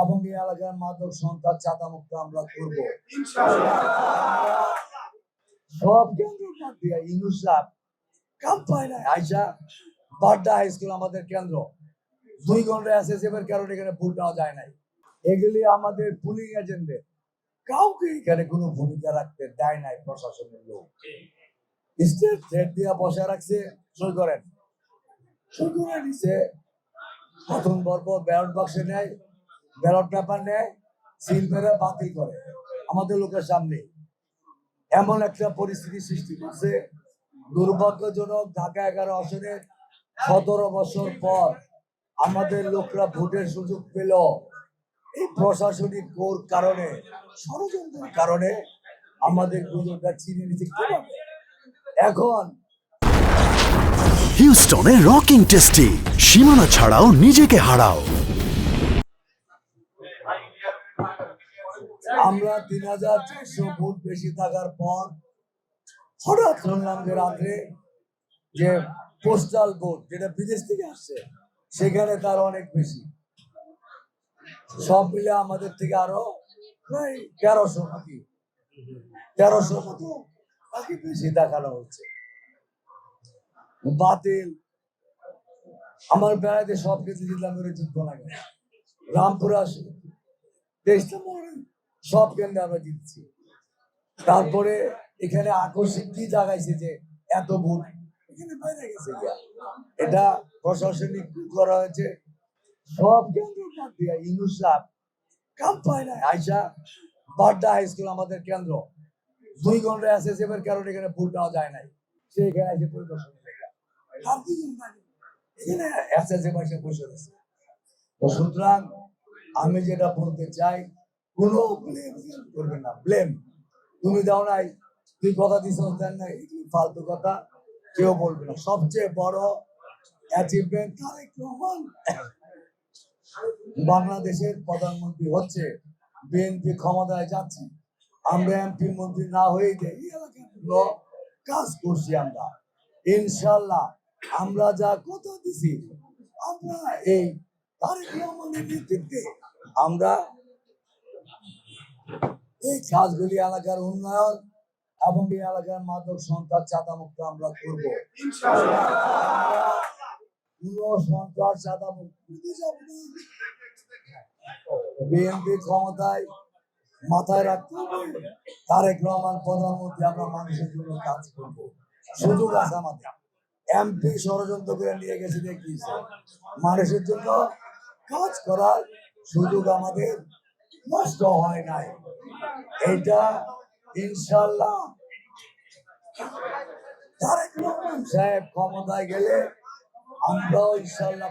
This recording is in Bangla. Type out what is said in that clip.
এবং এই এলাকার মাদক সন্ত্রাস চাঁদা মুক্ত আমরা করব। সব কেন্দ্র দিয়ে ইউনুস সাহেব কাম্পাই নাই আইসা বাড্ডা হাই স্কুল আমাদের কেন্দ্র 2 ঘন্টা এসএসএফ এর কারণে এখানে ভোট দেওয়া যায় নাই। এগুলি আমাদের পুলিং এজেন্টদের কাউকে এখানে কোনো ভূমিকা রাখতে দেয় নাই প্রশাসনের লোক। স্টেট থ্রেট দিয়ে বসে রাখছে, সই করে নিছে। প্রথম পর্ব ব্যালট বাক্সে নেয়, ব্যালট পেপার নেয়, সিল মেরে বাতিল করে আমাদের লোকের সামনে। এমন একটা পরিস্থিতি সৃষ্টি করছে দুর্ভাগ্যজনক। ঢাকা 11 আসনের 17 বছর পর আমাদের লোকরা ভোটের সুযোগ পেল এই প্রশাসনিক কোর কারণে, ষড়যন্ত্রের কারণে আমাদের গুজবটা চিনে নিচ্ছে। এখন হিউস্টনে রকিং টেস্টি, সীমানা ছাড়াও নিজেকে হারাও। আমরা 3400 ভোট বেশি থাকার পর হঠাৎ শুনলাম যে রাত্রে যে পোস্টাল ভোট যেটা বিদেশ থেকে আসছে সেখানে তার অনেক বেশি। সব মিলে আমাদের থেকে আরো প্রায় 1300 মতো বাকি বেশি দেখানো হচ্ছে। বাতিল আমার বেড়াতে সব কিছু জিতলাম, জিতবো না কেন? রামপুরা সব কেন্দ্রে আমরা জিতছি। তারপরে এখানে আকস্মিক কি জাগাইছে যে এত ভোট এখানে বাইরে গেছে গিয়া, এটা প্রশাসনিক করা হয়েছে। সব কেন্দ্র দিয়ে ইউনুস সাহেব কাম্পাই নাই আইসা বাড্ডা হাই স্কুল আমাদের কেন্দ্র 2 ঘন্টা এসএসএফ এর কারণে এখানে ভোট দেওয়া যায় নাই। সে এখানে এসে পরিদর্শন এখানে এসএসএফ এসে বসে রয়েছে। তো সুতরাং আমি যেটা বলতে চাই, কোনো ব্লেম করবে না। ব্লেম তুমি দাও নাই, তুই কথা দিস দেন নাই, ফালতু কথা কেউ বলবে না। সবচেয়ে বড় অ্যাচিভমেন্ট তারেক রহমান বাংলাদেশের প্রধানমন্ত্রী হচ্ছে, বিএনপি ক্ষমতায় যাচ্ছে, আমরা এমপি মন্ত্রী না হয়ে এই এলাকাগুলো কাজ করছি আমরা। ইনশাল্লাহ আমরা যা কথা দিছি, আমরা এই তারেক রহমানের নেতৃত্বে আমরা এই কাজগুলি এলাকার উন্নয়ন এবং এই এলাকার মাদক সন্ত্রাস চাঁদা মুক্ত আমরা করব। কোন সন্ত্রাস চাঁদা মুক্ত বিএনপি ক্ষমতায় মাথায় রাখতে হবে, তারেক রহমান প্রধানমন্ত্রী, আমরা মানুষের জন্য কাজ করব। সুযোগ আছে আমাদের। এমপি ষড়যন্ত্র করে নিয়ে গেছে দেখিয়েছে, মানুষের জন্য কাজ করার সুযোগ আমাদের নষ্ট হয় নাই। এটা ইনশাল্লাহ তারেক রহমান সাহেব ক্ষমতায় গেলে আমরাও ইনশাল্লাহ